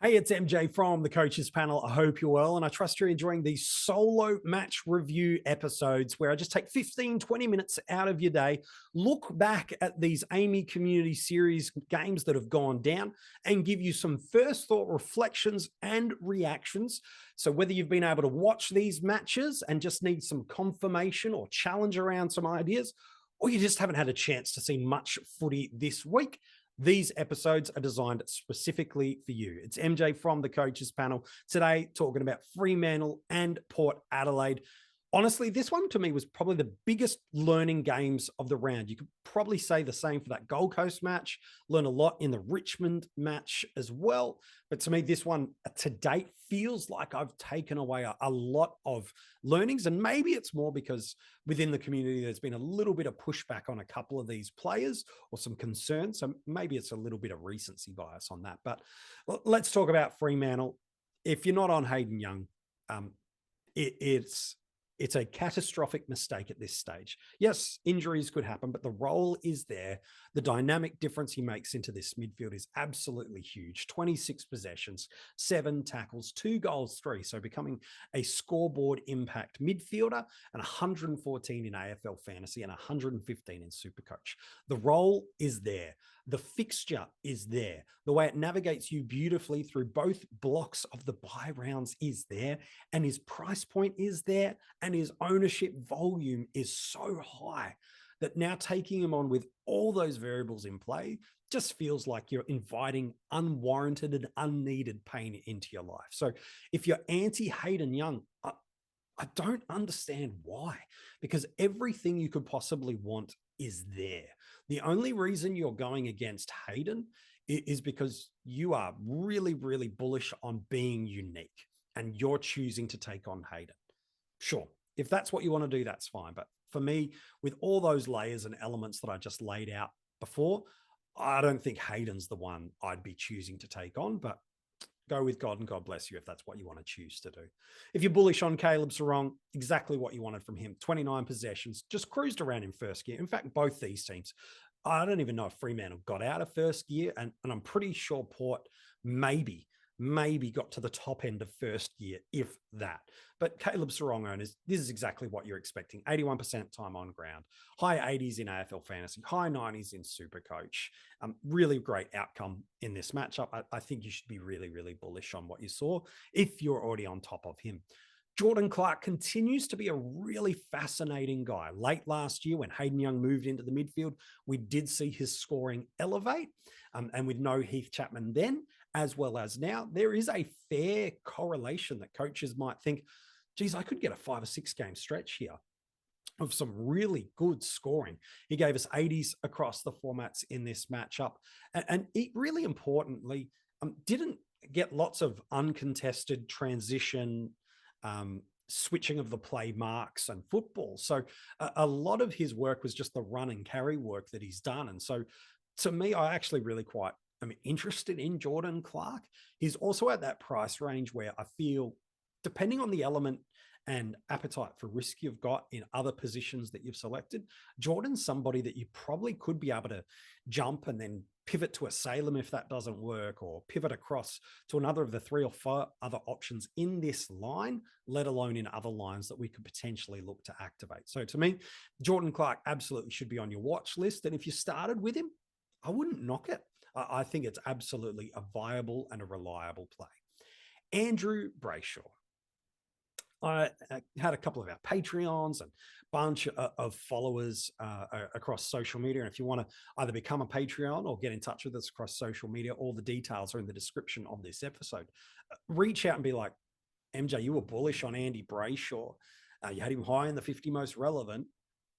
Hey, it's MJ from the Coaches Panel. I hope you're well, and I trust you're enjoying these solo match review episodes where I just take 15, 20 minutes out of your day, look back at these Amy Community Series games that have gone down, and give you some first thought reflections and reactions. So whether you've been able to watch these matches and just need some confirmation or challenge around some ideas, or you just haven't had a chance to see much footy this week, these episodes are designed specifically for you. It's MJ from the Coaches Panel. Today, talking about Fremantle and Port Adelaide. Honestly, this one to me was probably the biggest learning games of the round. You could probably say the same for that Gold Coast match. Learn a lot in the Richmond match as well. But to me, this one to date feels like I've taken away a lot of learnings. And maybe it's more because within the community, there's been a little bit of pushback on a couple of these players or some concerns. So maybe it's a little bit of recency bias on that. But let's talk about Fremantle. If you're not on Hayden Young, it's a catastrophic mistake at this stage. Yes, injuries could happen, but the role is there. The dynamic difference he makes into this midfield is absolutely huge. 26 possessions, 7 tackles, 2 goals, 3. So becoming a scoreboard impact midfielder, and 114 in AFL Fantasy and 115 in SuperCoach. The role is there. The fixture is there. The way it navigates you beautifully through both blocks of the bye rounds is there, and his price point is there, and his ownership volume is so high that now taking him on with all those variables in play just feels like you're inviting unwarranted and unneeded pain into your life. So if you're anti-Hayden Young, I don't understand why, because everything you could possibly want is there. The only reason you're going against Hayden is because you are really, really bullish on being unique and you're choosing to take on Hayden. Sure, if that's what you want to do, that's fine. But for me, with all those layers and elements that I just laid out before, I don't think Hayden's the one I'd be choosing to take on, but go with God and God bless you if that's what you want to choose to do. If you're bullish on Caleb Serong, exactly what you wanted from him. 29 possessions, just cruised around in first gear. In fact, both these teams, I don't even know if Fremantle got out of first gear, and I'm pretty sure Port maybe got to the top end of first gear, if that. But Caleb Serong owners, this is exactly what you're expecting. 81% time on ground, high 80s in AFL Fantasy, high 90s in SuperCoach. Really great outcome in this matchup. I think you should be really, really bullish on what you saw if you're already on top of him. Jordan Clark continues to be a really fascinating guy. Late last year, when Hayden Young moved into the midfield, we did see his scoring elevate. And with no Heath Chapman then, as well as now, there is a fair correlation that coaches might think, geez, I could get a 5 or 6 game stretch here of some really good scoring. He gave us 80s across the formats in this matchup. And it really importantly, didn't get lots of uncontested transition, switching of the play marks and football. So a lot of his work was just the run and carry work that he's done. And so to me, I actually really quite am interested in Jordan Clark. He's also at that price range where I feel, depending on the element and appetite for risk you've got in other positions that you've selected, Jordan's somebody that you probably could be able to jump and then pivot to a Salem if that doesn't work, or pivot across to another of the 3 or 4 other options in this line, let alone in other lines that we could potentially look to activate. So to me, Jordan Clark absolutely should be on your watch list. And if you started with him, I wouldn't knock it. I think it's absolutely a viable and a reliable play. Andrew Brayshaw. I had a couple of our Patreons and bunch of followers across social media. And if you want to either become a Patreon or get in touch with us across social media, all the details are in the description of this episode. Reach out and be like, MJ, you were bullish on Andy Brayshaw. You had him high in the 50 most relevant.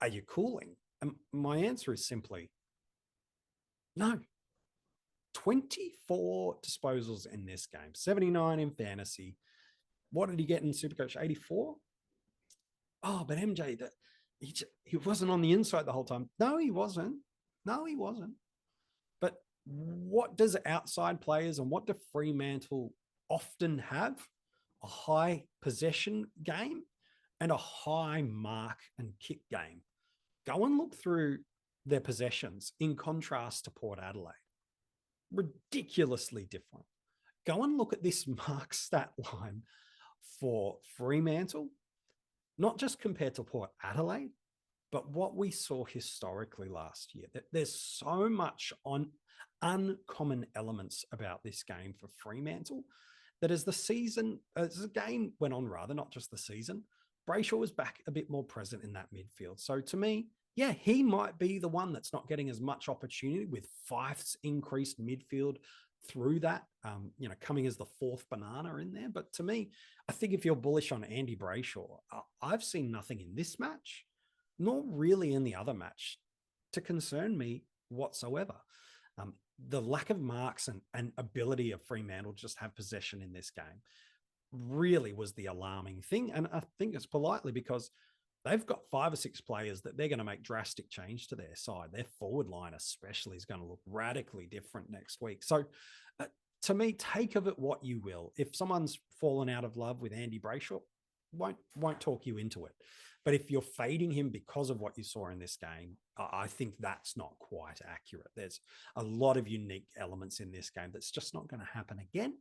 Are you cooling? And my answer is simply no. 24 disposals in this game, 79 in fantasy. What did he get in SuperCoach? 84? Oh, but MJ, he wasn't on the inside the whole time. No, he wasn't. But what does outside players and what do Fremantle often have? A high possession game and a high mark and kick game. Go and look through their possessions in contrast to Port Adelaide. Ridiculously different. go and look at this mark stat line for Fremantle, not just compared to Port Adelaide, but what we saw historically last year. There's so much on uncommon elements about this game for Fremantle that as the game went on, rather, not just the season, Brayshaw was back a bit more present in that midfield. So to me, yeah, he might be the one that's not getting as much opportunity with Fife's increased midfield through that, coming as the fourth banana in there. But to me, I think if you're bullish on Andy Brayshaw, I've seen nothing in this match, nor really in the other match, to concern me whatsoever. The lack of marks and ability of Fremantle to just have possession in this game really was the alarming thing. And I think it's politely because they've got 5 or 6 players that they're going to make drastic change to their side. Their forward line especially is going to look radically different next week. So to me, take of it what you will. If someone's fallen out of love with Andy Brayshaw, won't talk you into it. But if you're fading him because of what you saw in this game, I think that's not quite accurate. There's a lot of unique elements in this game that's just not going to happen again.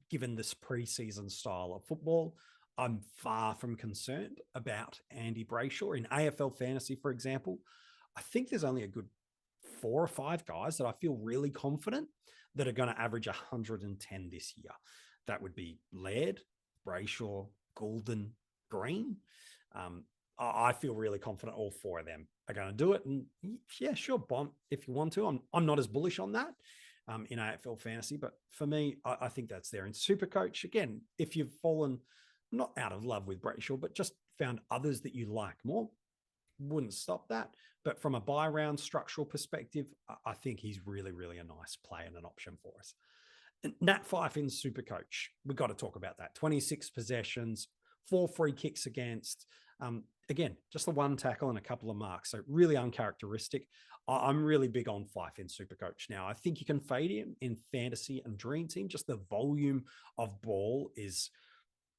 Given this preseason style of football, I'm far from concerned about Andy Brayshaw. In AFL Fantasy, for example, I think there's only a good 4 or 5 guys that I feel really confident that are going to average 110 this year. That would be Laird, Brayshaw, Goulden, Green. I feel really confident all 4 of them are going to do it. And yeah, sure, bomb if you want to. I'm not as bullish on that in AFL Fantasy, but for me, I think that's there. In SuperCoach, again, if you've fallen not out of love with Brayshaw, but just found others that you like more, wouldn't stop that. But from a buy round structural perspective, I think he's really, really a nice play and an option for us. Nat Fyfe in SuperCoach, we've got to talk about that. 26 possessions, 4 free kicks against. Again, just the 1 tackle and a couple of marks. So really uncharacteristic. I'm really big on Fyfe in SuperCoach. Now, I think you can fade him in Fantasy and Dream Team. Just the volume of ball is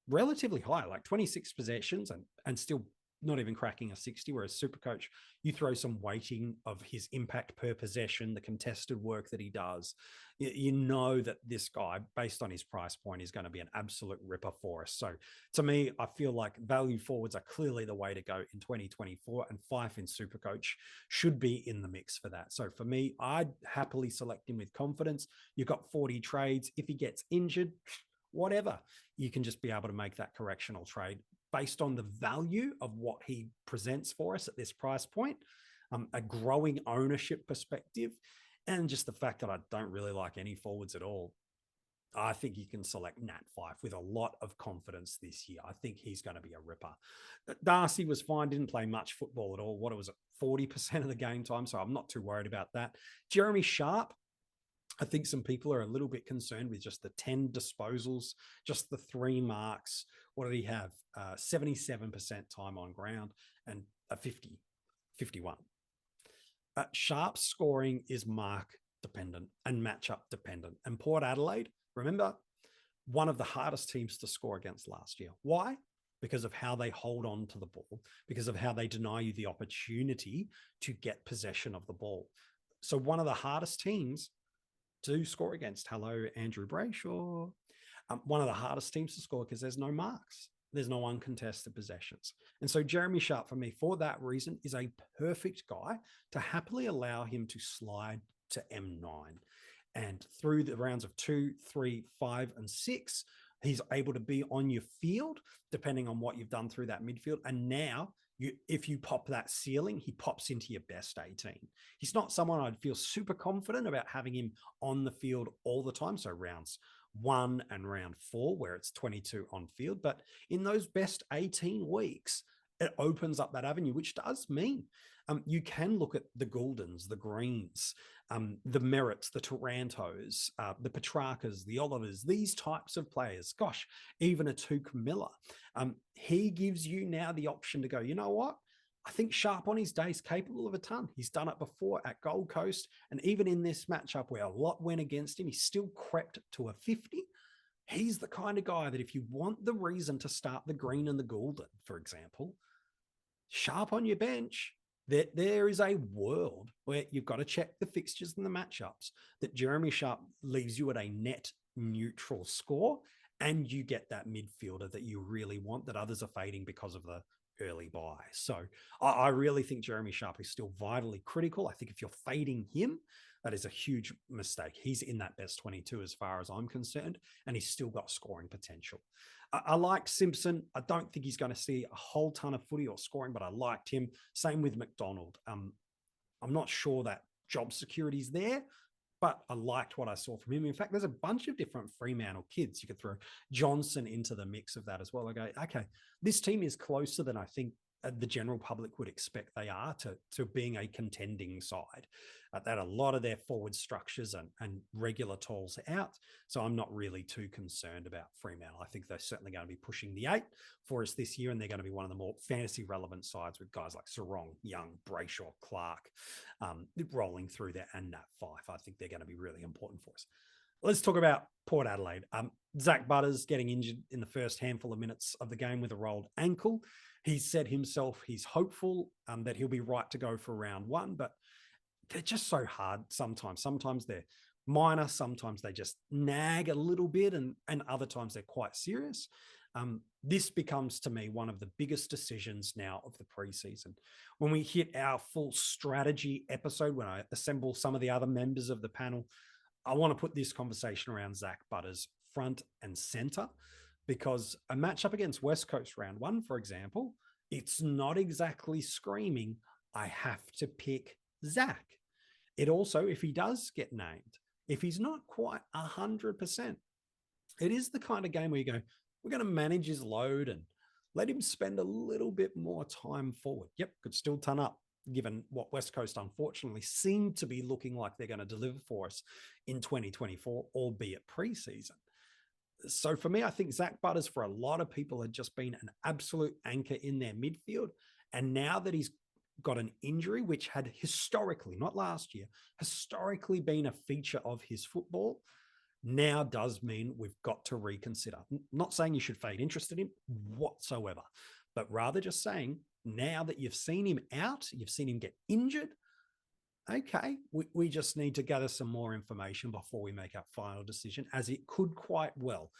relatively high, like 26 possessions and still not even cracking a 60, whereas SuperCoach, you throw some weighting of his impact per possession, the contested work that he does. You know that this guy, based on his price point, is going to be an absolute ripper for us. So to me, I feel like value forwards are clearly the way to go in 2024, and Fyfe in SuperCoach should be in the mix for that. So for me, I'd happily select him with confidence. You've got 40 trades. If he gets injured, whatever, you can just be able to make that correctional trade based on the value of what he presents for us at this price point, a growing ownership perspective, and just the fact that I don't really like any forwards at all. I think you can select Nat Fyfe with a lot of confidence this year. I think he's going to be a ripper. Darcy was fine, didn't play much football at all. What was it, 40% of the game time? So I'm not too worried about that. Jeremy Sharp, I think some people are a little bit concerned with just the 10 disposals, just the 3 marks. What did he have? 77% time on ground and a 51. Sharp's scoring is mark dependent and matchup dependent. And Port Adelaide, remember, one of the hardest teams to score against last year. Why? Because of how they hold on to the ball, because of how they deny you the opportunity to get possession of the ball. So one of the hardest teams to score against. Hello, Andrew Brayshaw. One of the hardest teams to score because there's no marks. There's no uncontested possessions. And so Jeremy Sharp, for me, for that reason, is a perfect guy to happily allow him to slide to M9. And through the rounds of 2, 3, 5, and 6, he's able to be on your field, depending on what you've done through that midfield. And now, if you pop that ceiling, he pops into your best 18. He's not someone I'd feel super confident about having him on the field all the time. So rounds 1 and round 4, where it's 22 on field. But in those best 18 weeks, it opens up that avenue, which does mean you can look at the Gouldens, the Greens, the Merritts, the Tarantos, the Petrarcas, the Olivers, these types of players. Gosh, even a Tuke Miller. He gives you now the option to go, you know what? I think Sharp on his day is capable of a ton. He's done it before at Gold Coast. And even in this matchup where a lot went against him, he still crept to a 50. He's the kind of guy that if you want the reason to start the Green and the Goulden, for example, Sharp on your bench, there is a world where you've got to check the fixtures and the matchups that Jeremy Sharp leaves you at a net neutral score, and you get that midfielder that you really want that others are fading because of the early buy. So I really think Jeremy Sharp is still vitally critical. I think if you're fading him, that is a huge mistake. He's in that best 22 as far as I'm concerned, and he's still got scoring potential. I like Simpson. I don't think he's going to see a whole ton of footy or scoring, but I liked him. Same with McDonald. I'm not sure that job security is there, but I liked what I saw from him. In fact, there's a bunch of different Fremantle kids. You could throw Johnson into the mix of that as well. I go, okay, this team is closer than I think the general public would expect they are to being a contending side. That a lot of their forward structures and regular tolls out. So I'm not really too concerned about Fremantle. I think they're certainly going to be pushing the 8 for us this year, and they're going to be one of the more fantasy relevant sides with guys like Sarong, Young, Brayshaw, Clark rolling through there, and Nat Fyfe. I think they're going to be really important for us. Let's talk about Port Adelaide. Zach Butters getting injured in the first handful of minutes of the game with a rolled ankle. He said himself he's hopeful that he'll be right to go for round 1, but they're just so hard sometimes. Sometimes they're minor, sometimes they just nag a little bit, and other times they're quite serious. This becomes, to me, one of the biggest decisions now of the preseason. When we hit our full strategy episode, when I assemble some of the other members of the panel, I want to put this conversation around Zach Butters front and center, because a matchup against West Coast round 1, for example, it's not exactly screaming, I have to pick Zach. It also, if he does get named, if he's not quite 100%, it is the kind of game where you go, we're going to manage his load and let him spend a little bit more time forward. Yep, could still ton up, given what West Coast unfortunately seem to be looking like they're going to deliver for us in 2024, albeit preseason. So for me, I think Zach Butters, for a lot of people, had just been an absolute anchor in their midfield. And now that he's got an injury, which had historically, not last year, historically been a feature of his football, now does mean we've got to reconsider. Not saying you should fade interest in him whatsoever, but rather just saying, now that you've seen him out, you've seen him get injured, okay, we just need to gather some more information before we make our final decision, as it could quite well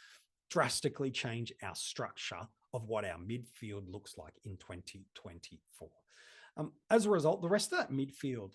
drastically change our structure of what our midfield looks like in 2024. As a result, the rest of that midfield,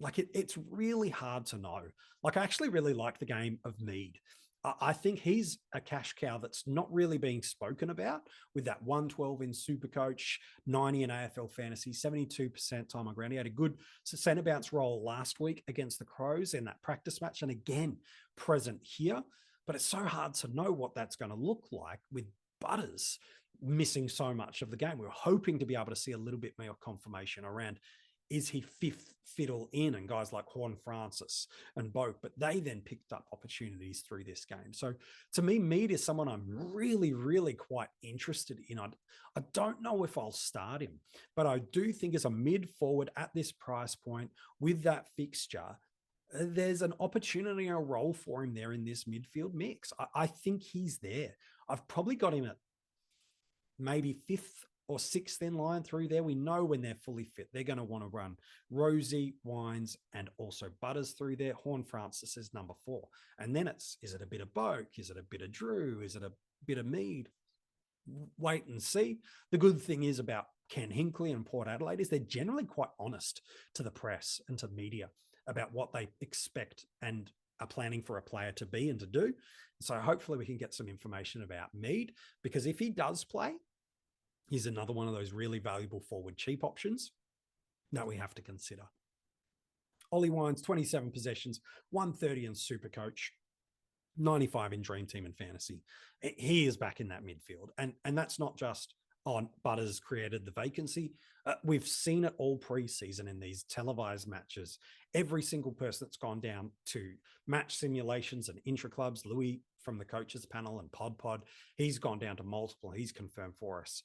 like it's really hard to know. Like, I actually really like the game of Mead. I think he's a cash cow that's not really being spoken about, with that 112 in SuperCoach, 90 in AFL Fantasy, 72% time on ground. He had a good centre bounce role last week against the Crows in that practice match, and again, present here. But it's so hard to know what that's going to look like with Butters missing so much of the game. We were hoping to be able to see a little bit more confirmation around, is he fifth fiddle in, and guys like Juan Francis and Boak, but they then picked up opportunities through this game. So to me, Mead is someone I'm really, really quite interested in. I don't know if I'll start him, but I do think as a mid forward at this price point with that fixture, there's an opportunity or a role for him there in this midfield mix. I think he's there. I've probably got him at maybe 5th or 6th in line through there. We know when they're fully fit, they're going to want to run Rosie, Wines, and also Butters through there. Horn Francis is number 4. And then is it a bit of Boak? Is it a bit of Drew? Is it a bit of Mead? Wait and see. The good thing is about Ken Hinkley and Port Adelaide is they're generally quite honest to the press and to media about what they expect and are planning for a player to be and to do. So hopefully we can get some information about Mead, because if he does play, he's another one of those really valuable forward cheap options that we have to consider. Ollie Wines, 27 possessions, 130 in SuperCoach, 95 in Dream Team and Fantasy. He is back in that midfield. And that's not just on Butters created the vacancy. We've seen it all preseason in these televised matches. Every single person that's gone down to match simulations and intra-clubs, Louis from the coaches panel and Pod, he's gone down to multiple. He's confirmed for us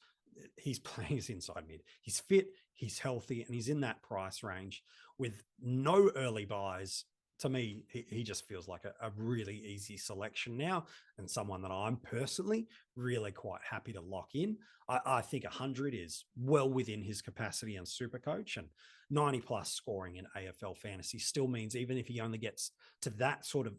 he's playing his inside mid. He's fit, he's healthy, and he's in that price range with no early buys. To me, he just feels like a really easy selection now, and someone that I'm personally really quite happy to lock in. I think 100 is well within his capacity in SuperCoach, and 90 plus scoring in AFL Fantasy still means even if he only gets to that sort of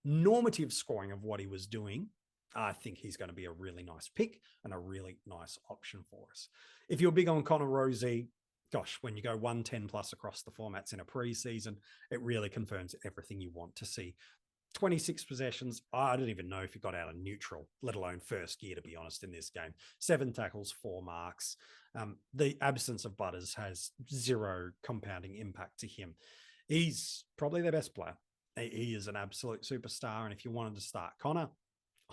normative scoring of what he was doing, I think he's going to be a really nice pick and a really nice option for us. If you're big on Connor Rozee, gosh, when you go 110 plus across the formats in a preseason, it really confirms everything you want to see. 26 possessions. I don't even know if he got out of neutral, let alone first gear, to be honest, in this game. 7 tackles, 4 marks. The absence of Butters has zero compounding impact to him. He's probably their best player. He is an absolute superstar. And if you wanted to start Connor,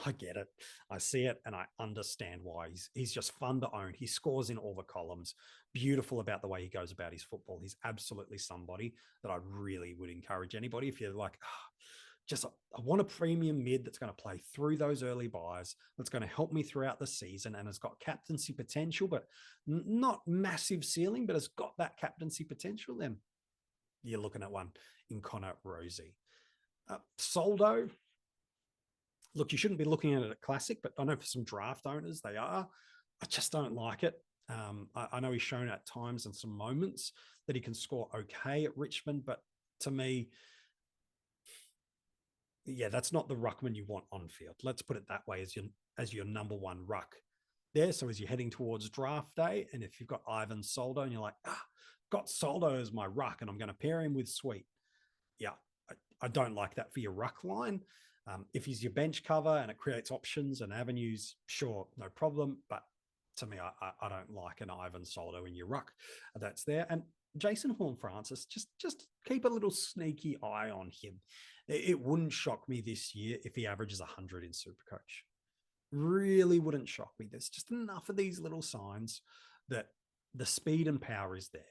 I get it. I see it. And I understand why. He's just fun to own. He scores in all the columns. Beautiful about the way he goes about his football. He's absolutely somebody that I really would encourage anybody. If you're like, I want a premium mid that's going to play through those early buys, that's going to help me throughout the season and has got captaincy potential, but not massive ceiling, but has got that captaincy potential, then you're looking at one in Connor Rozee. Soldo, look, you shouldn't be looking at it at Classic, but I know for some draft owners, they are. I just don't like it. I know he's shown at times and some moments that he can score okay at Richmond, but to me, yeah, that's not the ruckman you want on field. Let's put it that way, as your number one ruck there. So as you're heading towards draft day, and if you've got Ivan Soldo and you're like, got Soldo as my ruck and I'm going to pair him with Sweet. Yeah, I don't like that for your ruck line. If he's your bench cover and it creates options and avenues, sure, no problem. But to me, I don't like an Ivan Soldo in your ruck that's there. And Jason Horne-Francis, just keep a little sneaky eye on him. It wouldn't shock me this year if he averages 100 in SuperCoach. Really wouldn't shock me. There's just enough of these little signs that the speed and power is there.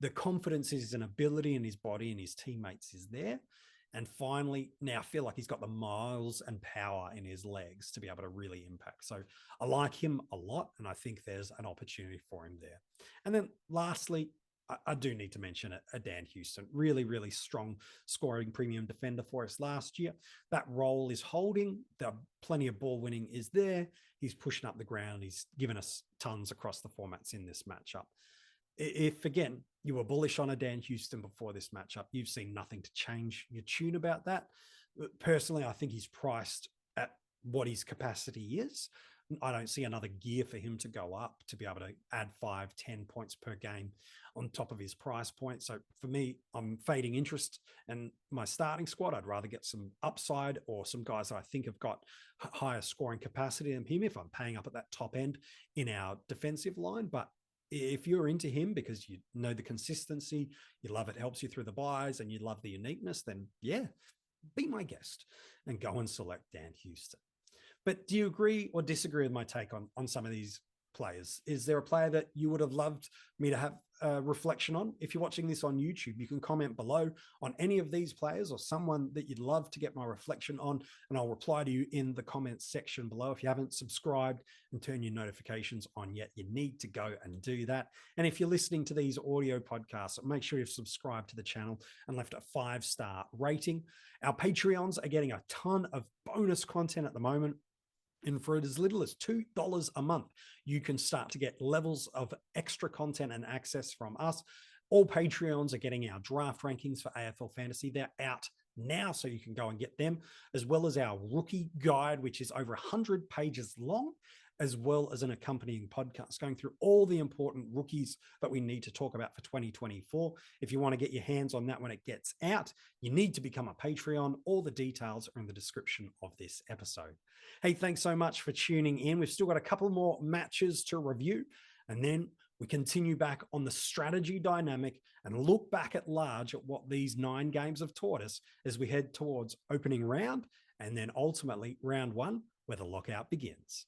The confidence is an ability in his body and his teammates is there. And finally, now I feel like he's got the miles and power in his legs to be able to really impact. So I like him a lot, and I think there's an opportunity for him there. And then lastly, I do need to mention a Dan Houston, really, really strong scoring premium defender for us last year. That role is holding. The plenty of ball winning is there. He's pushing up the ground. He's given us tons across the formats in this matchup. If, again, you were bullish on a Dan Houston before this matchup, you've seen nothing to change your tune about that. Personally, I think he's priced at what his capacity is. I don't see another gear for him to go up to be able to add 5-10 points per game on top of his price point. So for me, I'm fading interest in my starting squad. I'd rather get some upside or some guys that I think have got higher scoring capacity than him if I'm paying up at that top end in our defensive line. But if you're into him because you know the consistency, you love it helps you through the buys, and you love the uniqueness, then yeah, be my guest and go and select Dan Houston. But do you agree or disagree with my take on some of these players? Is there a player that you would have loved me to have a reflection on? If you're watching this on YouTube, you can comment below on any of these players or someone that you'd love to get my reflection on, and I'll reply to you in the comments section below. If you haven't subscribed and turned your notifications on yet, you need to go and do that. And if you're listening to these audio podcasts, make sure you've subscribed to the channel and left a 5-star rating. Our Patreons are getting a ton of bonus content at the moment. And for as little as $2 a month, you can start to get levels of extra content and access from us. All Patreons are getting our draft rankings for AFL Fantasy. They're out now, so you can go and get them, as well as our rookie guide, which is over 100 pages long, as well as an accompanying podcast going through all the important rookies that we need to talk about for 2024. If you want to get your hands on that when it gets out, you need to become a Patreon. All the details are in the description of this episode. Hey, thanks so much for tuning in. We've still got a couple more matches to review, and then we continue back on the strategy dynamic and look back at large at what these 9 games have taught us as we head towards opening round and then ultimately round 1, where the lockout begins.